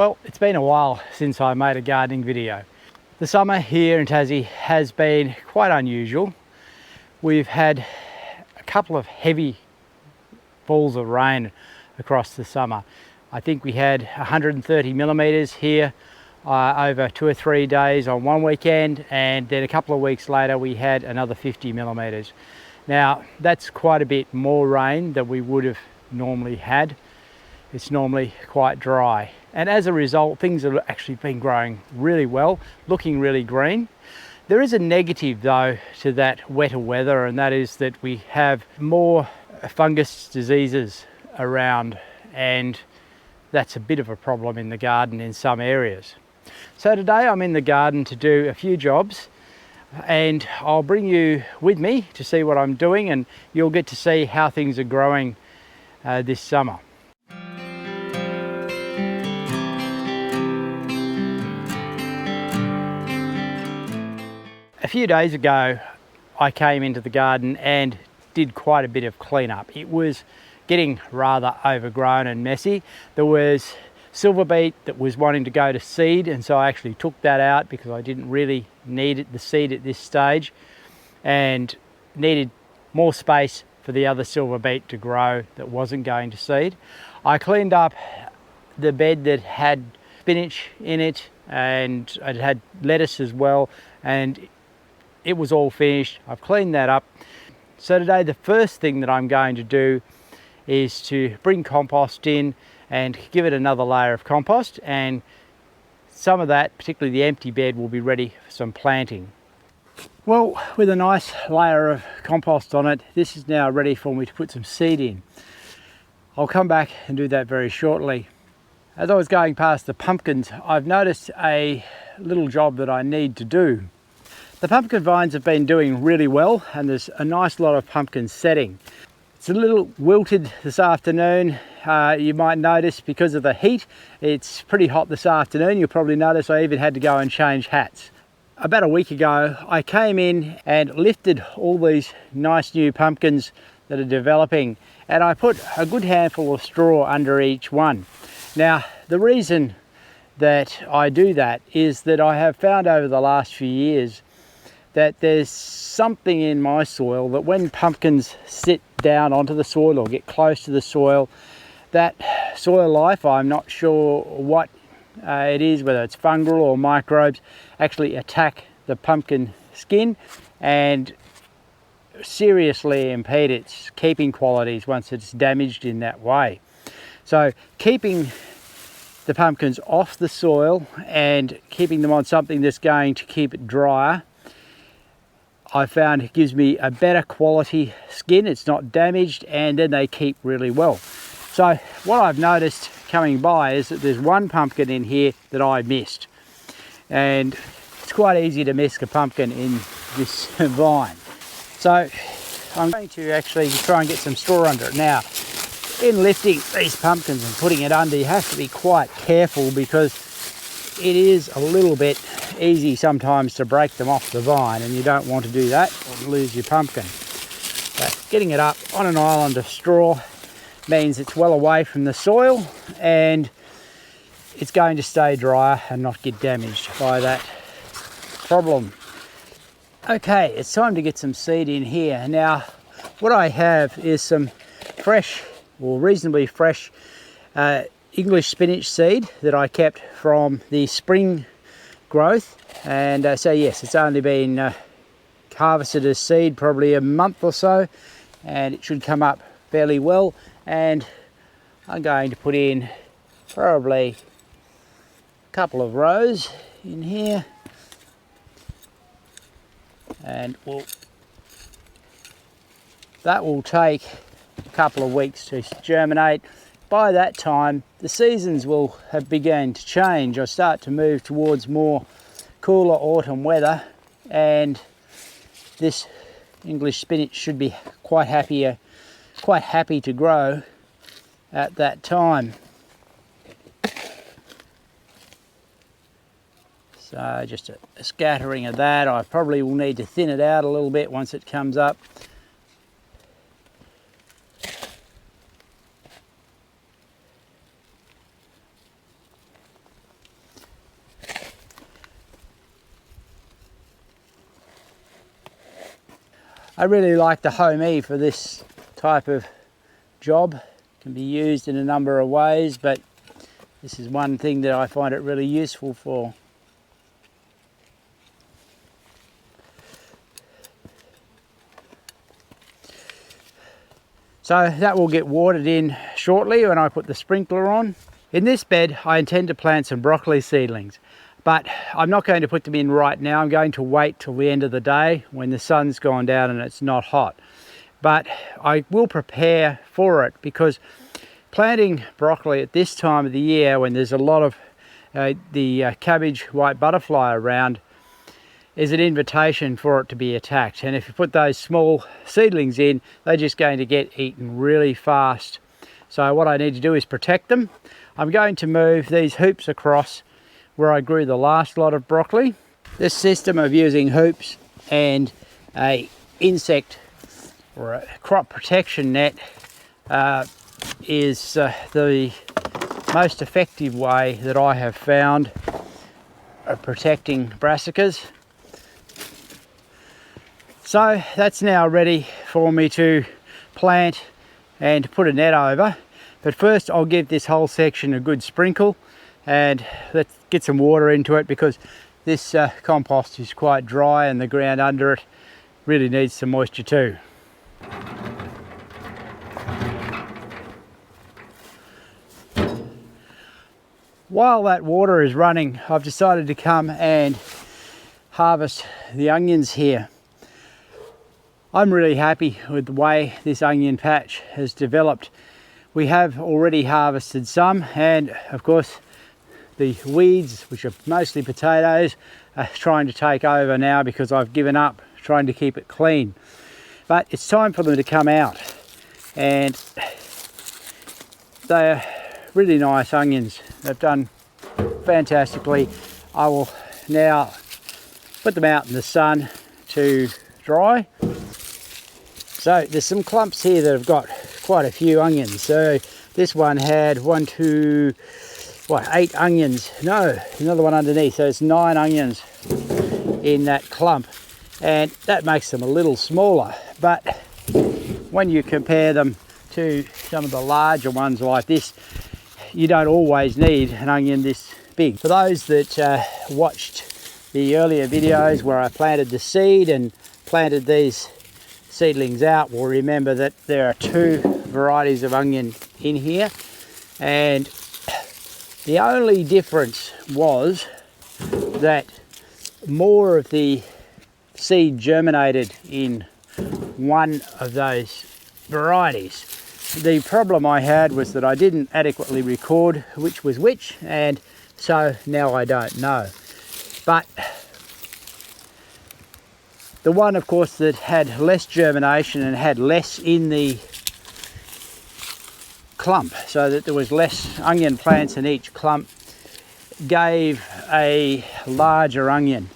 Well, it's been a while since I made a gardening video. The summer here in Tassie has been quite unusual. We've had a couple of heavy falls of rain across the summer. I think we had 130 millimetres here over 2 or 3 days on one weekend, and then a couple of weeks later we had another 50 millimetres. Now that's quite a bit more rain than we would have normally had. It's normally quite dry, and as a result things have actually been growing really well, looking really green. There is a negative though to that wetter weather, and that is that we have more fungus diseases around, and that's a bit of a problem in the garden in some areas. So today I'm in the garden to do a few jobs, and I'll bring you with me to see what I'm doing, and you'll get to see how things are growing this summer. A few days ago I came into the garden and did quite a bit of cleanup. It was getting rather overgrown and messy. There was silver beet that was wanting to go to seed, and so I actually took that out because I didn't really need the seed at this stage and needed more space for the other silver beet to grow that wasn't going to seed. I cleaned up the bed that had spinach in it, and it had lettuce as well, and it was all finished. I've cleaned that up. So today the first thing that I'm going to do is to bring compost in and give it another layer of compost, and some of that, particularly the empty bed, will be ready for some planting. Well, with a nice layer of compost on it, this is now ready for me to put some seed in. I'll come back and do that very shortly. As I was going past the pumpkins, I've noticed a little job that I need to do. The pumpkin vines have been doing really well, and there's a nice lot of pumpkins setting. It's a little wilted this afternoon. You might notice because of the heat, it's pretty hot this afternoon. You'll probably notice I even had to go and change hats. About a week ago, I came in and lifted all these nice new pumpkins that are developing, and I put a good handful of straw under each one. Now, the reason that I do that is that I have found over the last few years that there's something in my soil that when pumpkins sit down onto the soil or get close to the soil, that soil life, I'm not sure what it is, whether it's fungal or microbes, actually attack the pumpkin skin and seriously impede its keeping qualities once it's damaged in that way. So keeping the pumpkins off the soil and keeping them on something that's going to keep it drier, I found it gives me a better quality skin. It's not damaged, and then they keep really well. So what I've noticed coming by is that there's one pumpkin in here that I missed, and it's quite easy to miss a pumpkin in this vine. So I'm going to actually try and get some straw under it. Now, in lifting these pumpkins and putting it under, you have to be quite careful because it is a little bit easy sometimes to break them off the vine, and you don't want to do that or lose your pumpkin. But getting it up on an island of straw means it's well away from the soil and it's going to stay dry and not get damaged by that problem. Okay, it's time to get some seed in here. Now, what I have is some fresh, or reasonably fresh, English spinach seed that I kept from the spring growth, and so yes, it's only been harvested as seed probably a month or so, and it should come up fairly well. And I'm going to put in probably a couple of rows in here, and that will take a couple of weeks to germinate. By that time, the seasons will have begun to change. I start to move towards more cooler autumn weather, and this English spinach should be quite happy to grow at that time. So just a scattering of that. I probably will need to thin it out a little bit once it comes up. I really like the homie for this type of job. It can be used in a number of ways, but this is one thing that I find it really useful for. So that will get watered in shortly when I put the sprinkler on. In this bed, I intend to plant some broccoli seedlings, but I'm not going to put them in right now. I'm going to wait till the end of the day when the sun's gone down and it's not hot. But I will prepare for it, because planting broccoli at this time of the year, when there's a lot of the cabbage white butterfly around, is an invitation for it to be attacked. And if you put those small seedlings in, they're just going to get eaten really fast. So what I need to do is protect them. I'm going to move these hoops across where I grew the last lot of broccoli. This system of using hoops and a insect or a crop protection net is the most effective way that I have found of protecting brassicas. So that's now ready for me to plant and put a net over. But first I'll give this whole section a good sprinkle, and let's get some water into it, because this compost is quite dry and the ground under it really needs some moisture too. While that water is running, I've decided to come and harvest the onions here. I'm really happy with the way this onion patch has developed. We have already harvested some, and of course the weeds, which are mostly potatoes, are trying to take over now because I've given up trying to keep it clean. But it's time for them to come out, and they're really nice onions. They've done fantastically. I will now put them out in the sun to dry. So there's some clumps here that have got quite a few onions. So this one had 8 onions. No, another one underneath. So it's 9 onions in that clump, and that makes them a little smaller. But when you compare them to some of the larger ones like this, you don't always need an onion this big. For those that watched the earlier videos where I planted the seed and planted these seedlings out, will remember that there are 2 varieties of onion in here, and the only difference was that more of the seed germinated in one of those varieties. The problem I had was that I didn't adequately record which was which, and so now I don't know. But the one, of course, that had less germination and had less in the clump, so that there was less onion plants in each clump, gave a larger onion.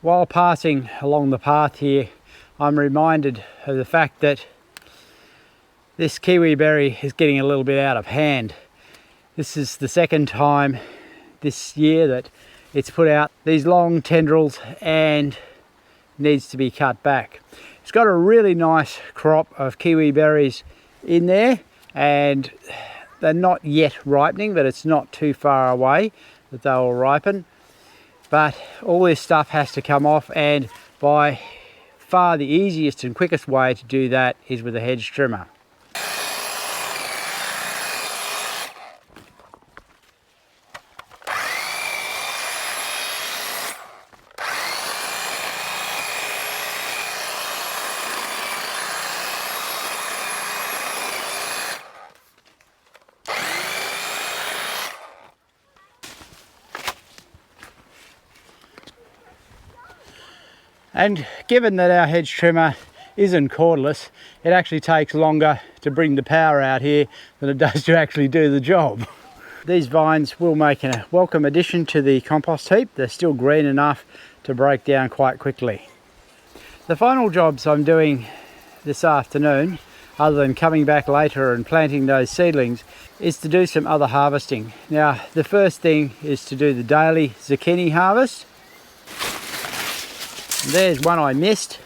While passing along the path here, I'm reminded of the fact that this kiwi berry is getting a little bit out of hand. This is the second time this year that it's put out these long tendrils and needs to be cut back. It's got a really nice crop of kiwi berries in there, and they're not yet ripening, but it's not too far away that they will ripen. But all this stuff has to come off, and by far the easiest and quickest way to do that is with a hedge trimmer. And given that our hedge trimmer isn't cordless, it actually takes longer to bring the power out here than it does to actually do the job. These vines will make a welcome addition to the compost heap. They're still green enough to break down quite quickly. The final jobs I'm doing this afternoon, other than coming back later and planting those seedlings, is to do some other harvesting. Now, the first thing is to do the daily zucchini harvest. There's one I missed,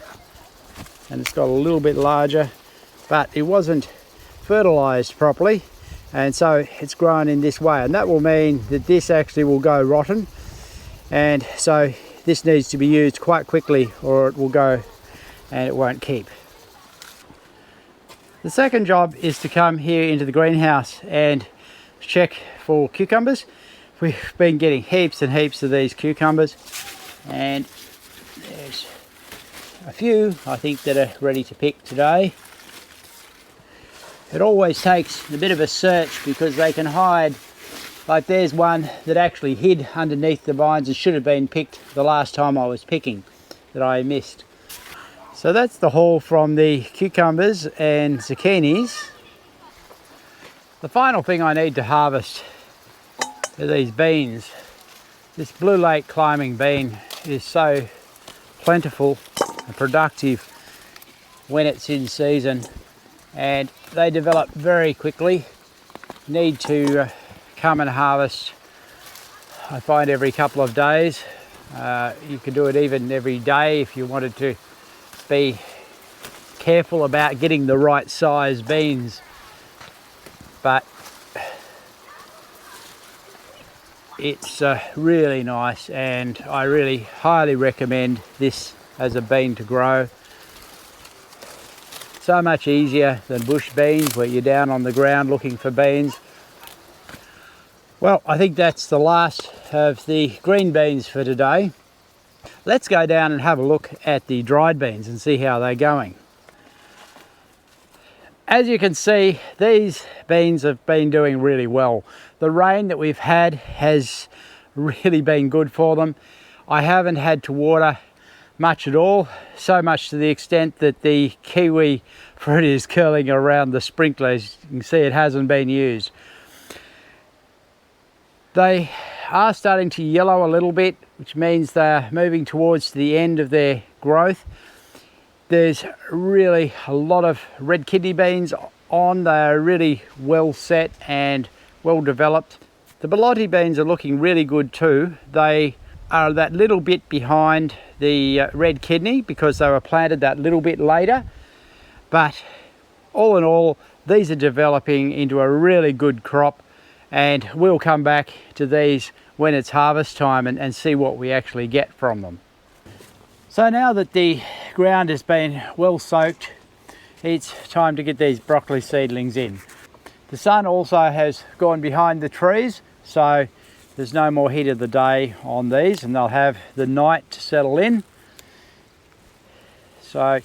and it's got a little bit larger, but it wasn't fertilized properly, and so it's grown in this way, and that will mean that this actually will go rotten, and so this needs to be used quite quickly or it will go and it won't keep. The second job is to come here into the greenhouse and check for cucumbers. We've been getting heaps and heaps of these cucumbers, and there's a few I think that are ready to pick today. It always takes a bit of a search because they can hide. Like there's one that actually hid underneath the vines and should have been picked the last time I was picking, that I missed. So that's the haul from the cucumbers and zucchinis. The final thing I need to harvest are these beans. This Blue Lake climbing bean is so plentiful and productive when it's in season, and they develop very quickly. Need to come and harvest, I find, every couple of days. You could do it even every day if you wanted to be careful about getting the right size beans, but it's really nice, and I really highly recommend this as a bean to grow. So much easier than bush beans where you're down on the ground looking for beans. Well, I think that's the last of the green beans for today. Let's go down and have a look at the dried beans and see how they're going. As you can see, these beans have been doing really well. The rain that we've had has really been good for them. I haven't had to water much at all, so much to the extent that the kiwi fruit is curling around the sprinkler. As you can see, it hasn't been used. They are starting to yellow a little bit, which means they're moving towards the end of their growth. There's really a lot of red kidney beans on. They're really well set and well developed. The Belotti beans are looking really good too. They are that little bit behind the red kidney because they were planted that little bit later, but all in all, these are developing into a really good crop, and we'll come back to these when it's harvest time and see what we actually get from them. So now that the ground has been well soaked, it's time to get these broccoli seedlings in. The sun also has gone behind the trees, so there's no more heat of the day on these, and they'll have the night to settle in. So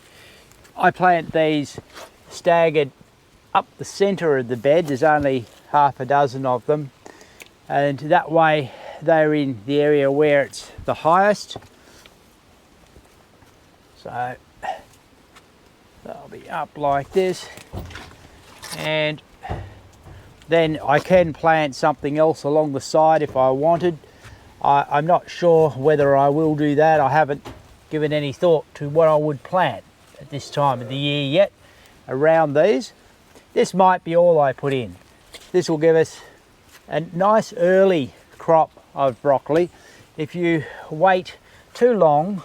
I plant these staggered up the center of the bed. There's only half a dozen of them, and that way they're in the area where it's the highest. So they'll be up like this, and then I can plant something else along the side if I wanted. I'm not sure whether I will do that. I haven't given any thought to what I would plant at this time of the year yet around these. This might be all I put in. This will give us a nice early crop of broccoli. If you wait too long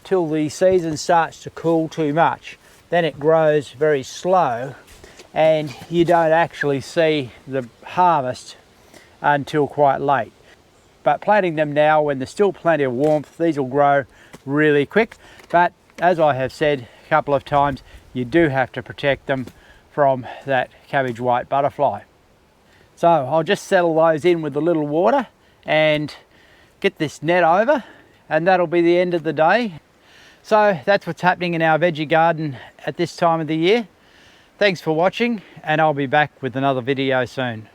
till the season starts to cool too much, then it grows very slow and you don't actually see the harvest until quite late. But planting them now when there's still plenty of warmth, these will grow really quick. But as I have said a couple of times, you do have to protect them from that cabbage white butterfly. So I'll just settle those in with a little water and get this net over, and that'll be the end of the day. So that's what's happening in our veggie garden at this time of the year. Thanks for watching, and I'll be back with another video soon.